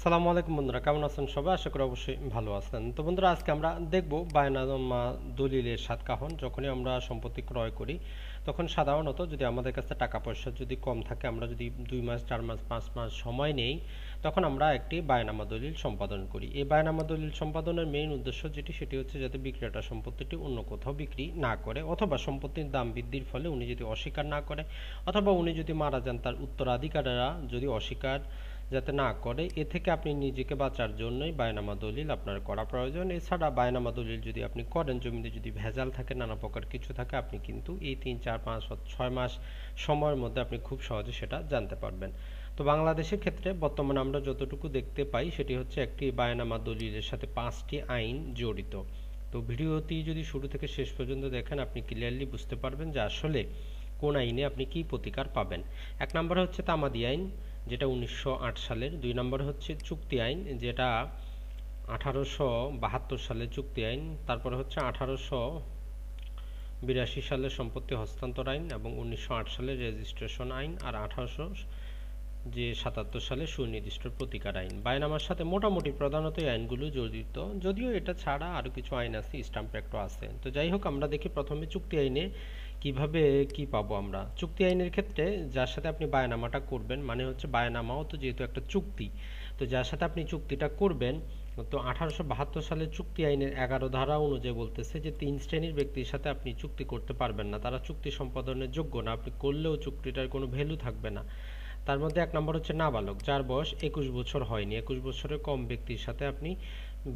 আসসালামু আলাইকুম বন্ধুরা, কেমন আছেন সবাই? আশা করি অবশ্যই ভালো আছেন। তো বন্ধুরা, আজকে আমরা দেখব বায়নামা দলিলের সাতকাহন। যখনই আমরা সম্পত্তি ক্রয় করি তখন সাধারণত যদি আমাদের কাছে টাকা পয়সা যদি কম থাকে, আমরা যদি 2 মাস 4 মাস 5 মাস সময় নেই, তখন আমরা একটি বায়নামা দলিল সম্পাদন করি। এই বায়নামা দলিল সম্পাদনের মেইন উদ্দেশ্য সেটি হচ্ছে যাতে বিক্রেতা সম্পত্তিটি অন্য কোথাও বিক্রি না করে, অথবা সম্পত্তির দাম বৃদ্ধির ফলে উনি যদি অস্বীকার না করে, অথবা উনি যদি মারা যান, তার উত্তরাধিকারীরা যদি অস্বীকার যাতে না করে, এ থেকে আপনি নিজেকে বাঁচার জন্যই বায়নামা দলিল আপনার করা প্রয়োজন। এছাড়া বায়নামা দলিল যদি আপনি করেন, জমিতে যদি ভেজাল থাকে, নানা প্রকার কিছু থাকে, আপনি কিন্তু এই 3 4 5 6 মাস সময়ের মধ্যে আপনি খুব সহজে সেটা জানতে পারবেন। তো বাংলাদেশের ক্ষেত্রে বর্তমানে আমরা যতটুকু দেখতে পাই সেটি হচ্ছে একটি বায়নামা দলিলের সাথে 5টি আইন জড়িত। তো ভিডিওটি যদি শুরু থেকে শেষ পর্যন্ত দেখেন, আপনি ক্লিয়ারলি বুঝতে পারবেন যে আসলে কোন আইনে আপনি কি প্রতিকার পাবেন। 1 নম্বরে হচ্ছে তামাদি আইন, যেটা 1908 সালের। 2 নম্বরে হচ্ছে চুক্তি আইন, যেটা 1872 সালের চুক্তি আইন। তারপরে হচ্ছে 1882 সালের সম্পত্তি হস্তান্তর আইন, এবং 1908 সালের রেজিস্ট্রেশন আইন, আর 1877 সালে সুনির্দিষ্ট প্রতিকার আইন। বায়নামার সাথে মোটামুটি প্রধানত এই আইনগুলো জড়িত, যদিও এটা ছাড়া আরো কিছু আইন আছে, স্ট্যাম্প অ্যাক্টও আছে। তো যাই হোক, আমরা দেখি প্রথমে চুক্তি আইনে কিভাবে কি পাবো আমরা। চুক্তি আইনের ক্ষেত্রে যার সাথে আপনি বায়নামাটা করবেন, মানে হচ্ছে বায়নামাও তো যেহেতু একটা চুক্তি, তো যার সাথে আপনি চুক্তিটা করবেন, তো 1872 সালের চুক্তি আইনের 11 ধারা অনুযায়ী বলতেছে যে 3 শ্রেণীর ব্যক্তির সাথে আপনি চুক্তি করতে পারবেন না, তারা চুক্তি সম্পাদনের যোগ্য না, আপনি করলেও চুক্তিটার কোনো ভ্যালু থাকবে না। তার মধ্যে 1 নম্বর হচ্ছে নাবালক, যার বয়স 21 বছর হয়নি। 21 বছরের কম ব্যক্তির সাথে আপনি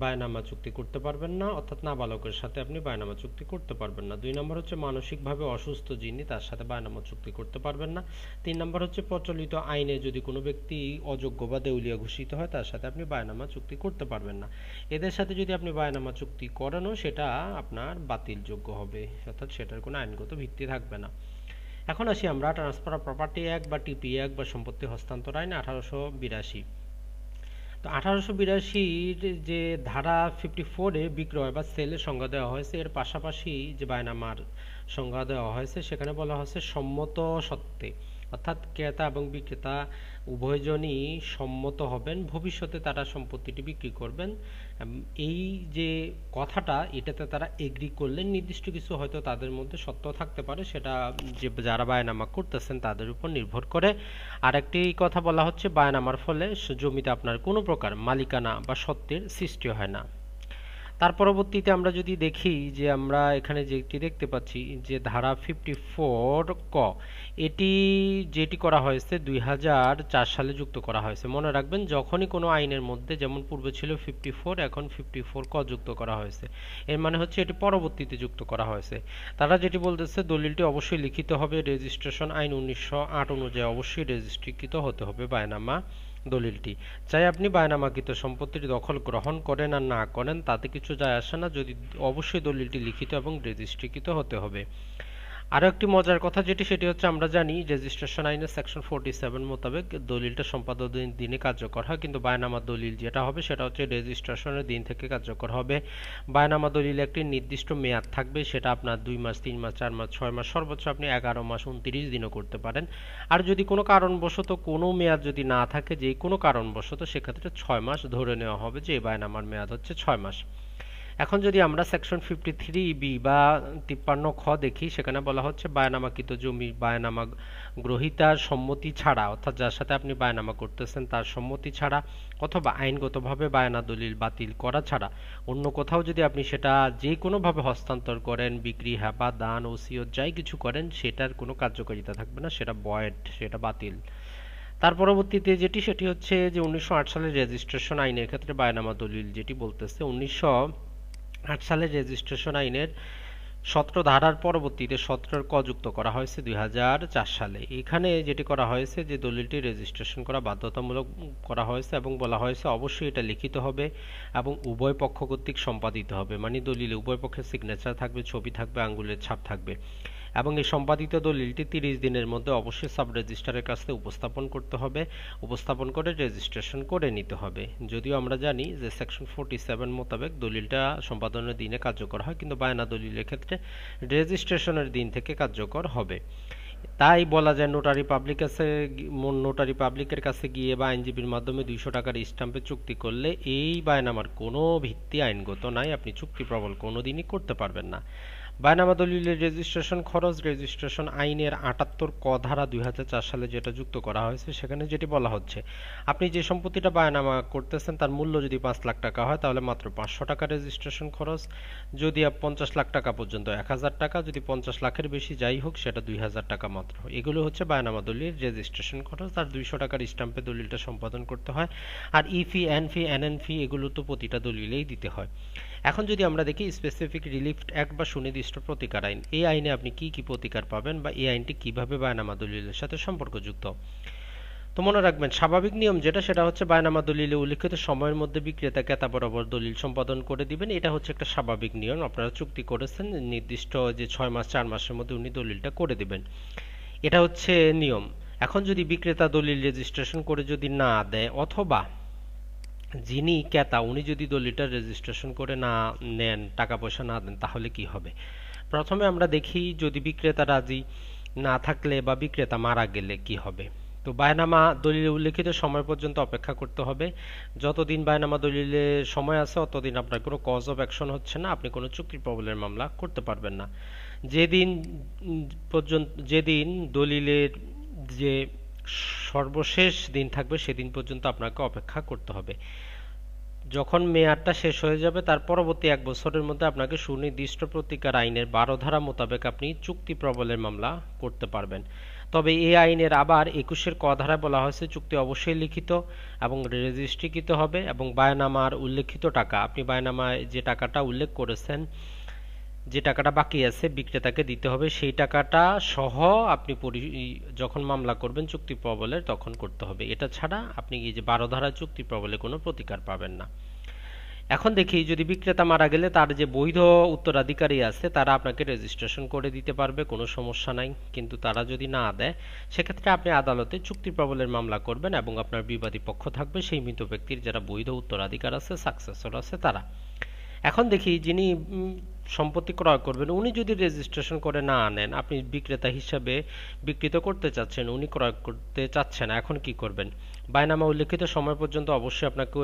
বায়নামা চুক্তি করতে পারবেন না, অর্থাৎ নাবালকের সাথে আপনি বায়নামা চুক্তি করতে পারবেন না। 2 নম্বর হচ্ছে মানসিকভাবে অসুস্থ যিনি, তার সাথে বায়নামা চুক্তি করতে পারবেন না। 3 নম্বর হচ্ছে প্রচলিত আইনে যদি কোনো ব্যক্তি অযোগ্য বা দেউলিয়া ঘোষিত হয়, তার সাথে আপনি বায়নামা চুক্তি করতে পারবেন না। এদের সাথে যদি আপনি বায়নামা চুক্তি করেনও, সেটা আপনার বাতিলযোগ্য হবে, অর্থাৎ সেটার কোনো আইনগত ভিত্তি থাকবে না। এখন আসি আমরা ট্রান্সফার অফ প্রপার্টি অ্যাক্ট বা টিপি অ্যাক্ট বা সম্পত্তি হস্তান্তর আইন 1882। তো 1882-র যে ধারা 54-এ বিক্রয় বা সেলের সংজ্ঞা দেওয়া হয়েছে, এর পাশাপাশি যে বায়নামার সংজ্ঞা দেওয়া হয়েছে সেখানে বলা হয়েছে সম্মত সত্ত্বে, অর্থাৎ ক্রেতা এবং বিক্রেতা উভয়জনই সম্মত হবেন ভবিষ্যতে তারা সম্পত্তিটি বিক্রি করবেন। এই যে কথাটা, এটাতে তারা এগ্রি করলেন, নির্দিষ্ট কিছু হয়তো তাদের মধ্যে সত্য থাকতে পারে, সেটা যে যারা বায়নামা করতেছেন তাদের উপর নির্ভর করে। আর একটি কথা বলা হচ্ছে, বায়নামার ফলে জমিতে আপনার কোনো প্রকার মালিকানা বা সত্ত্বের সৃষ্টি হয় না। তার পরবর্তীতে আমরা যদি দেখি যে আমরা এখানে যেটি দেখতে পাচ্ছি যে ধারা 54 ক, এটি যেটি করা হয়েছে 2004 সালে যুক্ত করা হয়েছে। মনে রাখবেন, যখনই কোনো আইনের মধ্যে, যেমন পূর্বে ছিল 54, এখন 54 ক যুক্ত করা হয়েছে, এর মানে হচ্ছে এটি পরবর্তীতে যুক্ত করা হয়েছে। তারা যেটি বলতেছে, দলিলটি অবশ্যই লিখিত হবে, রেজিস্ট্রেশন আইন 1908 অনুযায়ী অবশ্যই রেজিস্ট্রিকৃত হতে হবে বায়নামা দলিলটি। চাই আপনি বায়নামাকৃত সম্পত্তির দখল গ্রহণ করেন আর না করেন, তাতে কিছু যায় আসে না, যদি অবশ্যই দলিলটি লিখিত এবং রেজিস্ট্রিকৃত হতে হবে। আরও একটি মজার কথা সেটি হচ্ছে, আমরা জানি রেজিস্ট্রেশন আইনের সেকশন 47 মোতাবেক দলিলটা সম্পাদনের দিনে কার্যকর হয়, কিন্তু বায়নামা দলিল যেটা হবে সেটা হচ্ছে রেজিস্ট্রেশনের দিন থেকে কার্যকর হবে। বায়নামা দলিল একটি নির্দিষ্ট মেয়াদ থাকবে, সেটা আপনার 2 মাস 3 মাস 4 মাস 6 মাস, সর্বোচ্চ আপনি 11 মাস 29 দিনও করতে পারেন। আর যদি কোনো কারণবশত কোনো মেয়াদ যদি না থাকে, যে কোনো কারণবশত, সেক্ষেত্রে 6 মাস ধরে নেওয়া হবে যে বায়নামার মেয়াদ হচ্ছে 6 মাস। এখন যদি আমরা সেকশন 53B বা 53 খ দেখি, সেখানে বলা হচ্ছে বায়নামাকৃত জমি বায়নামা গ্রহীতার সম্মতি ছাড়া, অর্থাৎ যার সাথে আপনি বায়নামা করতেছেন তার সম্মতি ছাড়া, অথবা আইনগতভাবে বায়না দলিল বাতিল করা ছাড়া অন্য কোথাও যদি আপনি সেটা যে কোনোভাবে হস্তান্তর করেন, বিক্রি, হেবা, দান, ওসিয়ত যাই কিছু করেন, সেটার কোনো কার্যকারিতা থাকবে না, সেটা ভয়েড, সেটা বাতিল। তার পরবর্তীতে সেটি হচ্ছে যে 1908 সালের রেজিস্ট্রেশন আইনের ক্ষেত্রে বায়নামা দলিল যেটি বলতেছে, 1908 সালের রেজিস্ট্রেশন আইনের 17 ধারার পরবর্তীতে 17 ক যুক্ত করা হয়েছে 2004 সালে। এখানে যেটি করা হয়েছে যে দলিলটি রেজিস্ট্রেশন করা বাধ্যতামূলক করা হয়েছে, এবং বলা হয়েছে অবশ্যই এটা লিখিত হবে এবং উভয় পক্ষ কর্তৃক সম্পাদিত হবে, মানে দলিলে উভয় পক্ষের সিগনেচার থাকবে, ছবি থাকবে, আঙ্গুলের ছাপ থাকবে, এবং এই সম্পাদিত দলিলটি 30 দিনের মধ্যে অবশ্যই সাব রেজিস্ট্রারের কাছে উপস্থাপন করতে হবে, উপস্থাপন করে রেজিস্ট্রেশন করে নিতে হবে। যদিও আমরা জানি যে সেকশন 47 মোতাবেক দলিলটা সম্পাদনের দিনে কার্যকর হয়, কিন্তু বায়না দলিলের ক্ষেত্রে রেজিস্ট্রেশনের দিন থেকে কার্যকর হবে। তাই বলা যায় নোটারি পাবলিকের কাছে গিয়ে বা আইনজীবীর মাধ্যমে 200 টাকার স্ট্যাম্পে চুক্তি করলে এই বায়নামার কোনো ভিত্তি আইনগত নাই, আপনি চুক্তি প্রবল কোনোদিনই করতে পারবেন না। বায়নামা দলিলের রেজিস্ট্রেশন খরচ রেজিস্ট্রেশন আইনের 78 ক ধারা 2004 সালে যেটা যুক্ত করা হয়েছে সেখানে যেটি বলা হচ্ছে, আপনি যে সম্পত্তিটা বায়নামা করতেছেন তার মূল্য যদি 5 লাখ টাকা হয় তাহলে মাত্র 500 টাকা রেজিস্ট্রেশন খরচ, যদি 50 লাখ টাকা পর্যন্ত 1000 টাকা, যদি 50 লাখের বেশি যাই হোক সেটা 2000 টাকা মাত্র। এগুলো হচ্ছে বায়নামা দলিল রেজিস্ট্রেশন খরচ। আর 200 টাকার স্ট্যাম্পে দলিলটা সম্পাদন করতে হয়। আর ই ফি, এন ফি, এনএন ফি এগুলো তো প্রতিটা দলিলেই দিতে হয়। এখন যদি আমরা দেখি স্পেসিফিক রিলিফ অ্যাক্ট বা সুনির্দিষ্ট প্রতিকার আইন, এই আইনে আপনি কি কি প্রতিকার পাবেন বা এই আইনটি কিভাবে বায়নামা দলিলের সাথে সম্পর্কযুক্ত। তো মনে রাখবেন স্বাভাবিক নিয়ম যেটা সেটা হচ্ছে বায়নামা দলিলে উল্লিখিত সময়ের মধ্যে বিক্রেতা ক্রেতা বরাবর দলিল সম্পাদন করে দিবেন। এটা হচ্ছে একটা স্বাভাবিক নিয়ম, আপনারা চুক্তি করেছেন নির্দিষ্ট যে 6 মাস 4 মাসের মধ্যে উনি দলিলটা করে দিবেন, এটা হচ্ছে নিয়ম। এখন যদি বিক্রেতা দলিল রেজিস্ট্রেশন করে যদি না দেয় অথবা যিনি ক্রেতা উনি যদি দলিলটা রেজিস্ট্রেশন করে না নেন, টাকা পয়সা না দেন, তাহলে কি হবে। প্রথমে আমরা দেখি যদি বিক্রেতা রাজি না থাকলে বা বিক্রেতা মারা গেলে কি হবে। তো বায়নামা দলিলে উল্লেখিত সময় পর্যন্ত অপেক্ষা করতে হবে। যতদিন বায়নামা দলিলে সময় আছে ততদিন আপনার কোনো কজ অফ অ্যাকশন হচ্ছে না, আপনি কোনো চুক্তি প্রবলের মামলা করতে পারবেন না। যেদিন দলিলের যে সর্বশেষ দিন থাকবে সেদিন পর্যন্ত আপনাকে অপেক্ষা করতে হবে। যখন মেয়াদটা শেষ হয়ে যাবে তার পরবর্তী 1 বছরের মধ্যে আপনাকে সুনির্দিষ্ট প্রতিকার আইনের 12 ধারা মোতাবেক আপনি চুক্তি প্রবলের মামলা করতে পারবেন। তবে এই আইনের আবার 21 ক ধারায় বলা হয়েছে চুক্তি অবশ্যই লিখিত এবং রেজিস্ট্রিকৃত হবে এবং বায়নামার উল্লেখিত টাকা, আপনি বায়নামায় যে টাকাটা উল্লেখ করেছেন, যে টাকাটা বাকি আছে বিক্রেতাকে দিতে হবে, সেই টাকাটা সহ আপনি যখন মামলা করবেন চুক্তি প্রবলের তখন করতে হবে। এটা ছাড়া আপনি এই যে 12 ধারা চুক্তি প্রবলে কোনো প্রতিকার পাবেন না। এখন দেখি যদি বিক্রেতা মারা গেলে তার যে বৈধ উত্তরাধিকারী আছে তারা আপনাকে রেজিস্ট্রেশন করে দিতে পারবে, কোনো সমস্যা নাই। কিন্তু তারা যদি না দেয় সেক্ষেত্রে আপনি আদালতে চুক্তি প্রবলের মামলা করবেন এবং আপনার বিবাদী পক্ষ থাকবে সেই মৃত ব্যক্তির যারা বৈধ উত্তরাধিকার আছে, সাকসেসর আছে তারা। এখন দেখি যিনি সম্পত্তি ক্রয় করবেন উনি যদি রেজিস্ট্রেশন করে না আনেন, আপনি বিক্রেতা হিসাবে বিক্রিত করতে চাচ্ছেন, উনি ক্রয় করতে চাচ্ছেন, এখন কি করবেন। বায়নামা উল্লেখিত সময় পর্যন্ত অবশ্যই আপনাকে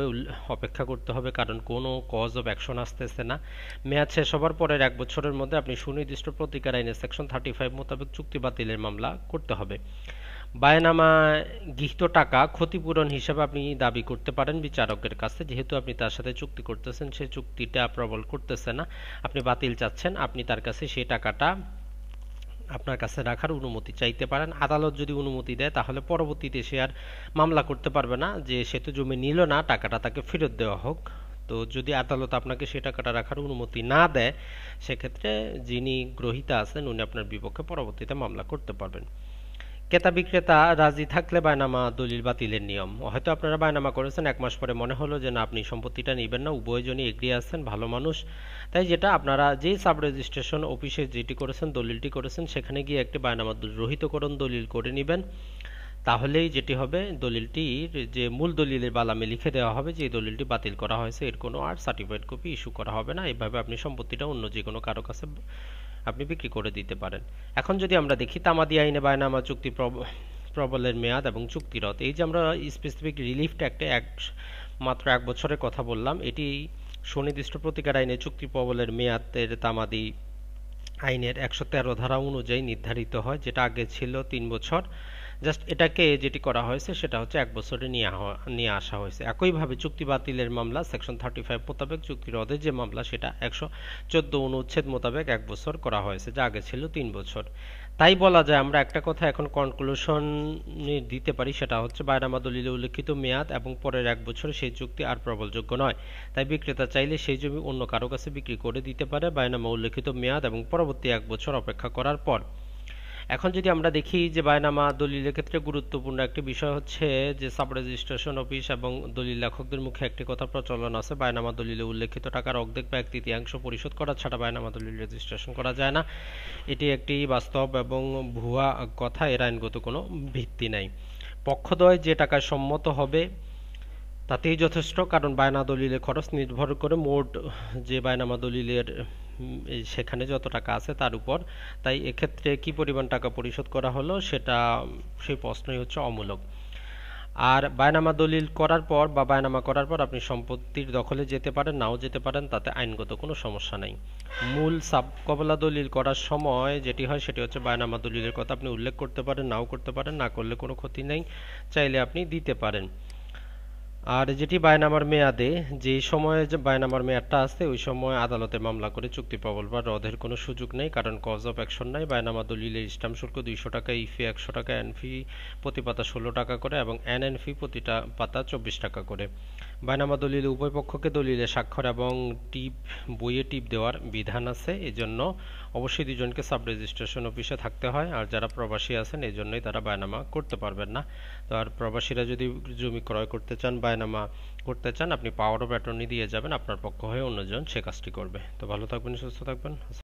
অপেক্ষা করতে হবে, কারণ কোনো কজ অফ অ্যাকশন আসতেছে না। মেয়াদ শেষ হবার পরের 1 বছরের মধ্যে আপনি সুনির্দিষ্ট প্রতিকার আইনের সেকশন 35 মোতাবেক চুক্তি বাতিলের মামলা করতে হবে। বায়নামা গৃহীত টাকা ক্ষতিপূরণ হিসেবে আপনি দাবি করতে পারেন বিচারকের কাছে, যেহেতু আপনি তার সাথে চুক্তি করতেছেন, সেই চুক্তিটা প্রবল করতেছে না, আপনি বাতিল চাচ্ছেন, আপনি তার কাছে সেই টাকাটা আপনার কাছে রাখার অনুমতি চাইতে পারেন। আদালত যদি অনুমতি দেয় তাহলে পরবর্তীতে সে আর মামলা করতে পারবে না যে সে তো জমি নিল না, টাকাটা তাকে ফেরত দেওয়া হোক। তো যদি আদালত আপনাকে সেই টাকাটা রাখার অনুমতি না দেয় সেক্ষেত্রে যিনি গ্রহীতা আছেন উনি আপনার বিপক্ষে পরবর্তীতে মামলা করতে পারবেন। ক্রেতা বিক্রেতা রাজি থাকলে বায়নামা দলিল বাতিলের নিয়ম, হয়তো আপনারা বায়নামা করেছেন 1 মাস পরে মনে হলো যে না আপনি সম্পত্তিটা নেবেন না, উভয়জনই এগ্রি আছেন, ভালো মানুষ, তাই যেটা আপনারা যেই সাব রেজিস্ট্রেশন অফিসে যেটি করেছেন দলিলটি করেছেন সেখানে গিয়ে একটি বায়নামা রহিতকরণ দলিল করে নেবেন। তাহলেই যেটি হবে দলিলটির যে মূল দলিলের বালামে লিখে দেওয়া হবে যে দলিলটি বাতিল করা হয়েছে, এর কোনো আর সার্টিফাইড কপি ইস্যু করা হবে না। এভাবে আপনি সম্পত্তিটা অন্য যে কোনো কারো কাছে আপনি বিক্রি করে দিতে পারেন। এখন যদি আমরা দেখি তামাদি আইনে বায়নামা চুক্তি প্রবলের মেয়াদ এবং চুক্তিরত, এই যে আমরা স্পেসিফিক রিলিফ অ্যাক্টে মাত্র 1 বছরের কথা বললাম, এটি সুনির্দিষ্ট প্রতিকার আইনে চুক্তি প্রবলের মেয়াদের তামাদি আইনের 113 ধারা অনুযায়ী নির্ধারিত হয়, যেটা আগে ছিল 3 বছর। জাস্ট এটাকে যেটি করা হয়েছে সেটা হচ্ছে 1 বছরে নিয়ে আসা হয়েছে। একইভাবে চুক্তি বাতিলের মামলা সেকশন 35 মোতাবেক চুক্তি রদের যে মামলা সেটা 114 অনুচ্ছেদ মোতাবেক 1 বছর করা হয়েছে, যা আগে ছিল 3 বছর। তাই বলা যায় আমরা একটা কথা এখন কনক্লুশন দিতে পারি, সেটা হচ্ছে বায়নামা দলিলে উল্লেখিত মেয়াদ এবং পরের 1 বছর সেই চুক্তি আর প্রবলযোগ্য নয়। তাই বিক্রেতা চাইলে সেই জমি অন্য কারো কাছে বিক্রি করে দিতে পারে বায়নামা উল্লেখিত মেয়াদ এবং পরবর্তী 1 বছর অপেক্ষা করার পর। এখন যদি আমরা দেখি যে বায়নামা দলিলের ক্ষেত্রে গুরুত্বপূর্ণ একটি বিষয় হচ্ছে যে সাব রেজিস্ট্রেশন অফিস এবং দলিল লেখকদের মুখে একটি কথা প্রচলন আছে, বায়নামা দলিলে উল্লেখিত টাকার অর্ধেক বা 1/3 পরিশোধ করা ছাড়া বায়নামা দলিল রেজিস্ট্রেশন করা যায় না। এটি একটি বাস্তব এবং ভুয়া কথা, এর আইনগত কোনো ভিত্তি নাই। পক্ষদ্বয় যে টাকায় সম্মত হবে তাতেই যথেষ্ট, কারণ বায়না দলিলের খরচ নির্ভর করে মোট যে বায়নামা দলিলের সেখানে যত টাকা আছে তার উপর। তাই এক্ষেত্রে কি পরিমাণ টাকা পরিশোধ করা হলো সেটা সেই প্রশ্নই হচ্ছে অমূলক। আর বায়নামা দলিল করার পর বা বায়নামা করার পর আপনি সম্পত্তির দখলে যেতে পারেন, নাও যেতে পারেন, তাতে আইনগত কোনো সমস্যা নেই। মূল সাবকবলা দলিল করার সময় যেটি হয় সেটি হচ্ছে বায়নামা দলিলের কথা আপনি উল্লেখ করতে পারেন, নাও করতে পারেন, না করলে কোনো ক্ষতি নেই, চাইলে আপনি দিতে পারেন। আর যেটি বায়নামার মেয়াদে, যে সময়ে যে বায়নামার মেয়াদটা আছে ওই সময় আদালতে মামলা করে চুক্তি প্রবল বা রদের কোনো সুযোগ নেই, কারণ কজ অফ অ্যাকশন নাই। বায়নামা দলিলের স্ট্যাম্প শুল্ক 200 টাকা, ইফি 100 টাকা, এন ফি প্রতি পাতা 16 টাকা করে এবং এন ফি প্রতিটা পাতা 24 টাকা করে। বায়নামা দলিলে উভয় পক্ষকে দলিলে স্বাক্ষর এবং বইয়ে টিপ দেওয়ার বিধান আছে। এজন্য অবশ্যই দুজনকে সাব রেজিস্ট্রেশন অফিসে থাকতে হয়। আর যারা প্রবাসী আছেন এই জন্যই তারা বায়নামা করতে পারবেন না। তো আর প্রবাসীরা যদি জমি ক্রয় করতে চান, বায়নামা করতে চান, আপনি পাওয়ার অফ অ্যাটর্নি দিয়ে যাবেন, আপনার পক্ষ হয়ে অন্যজন সে কাজটি করবে। তো ভালো থাকবেন, সুস্থ থাকবেন।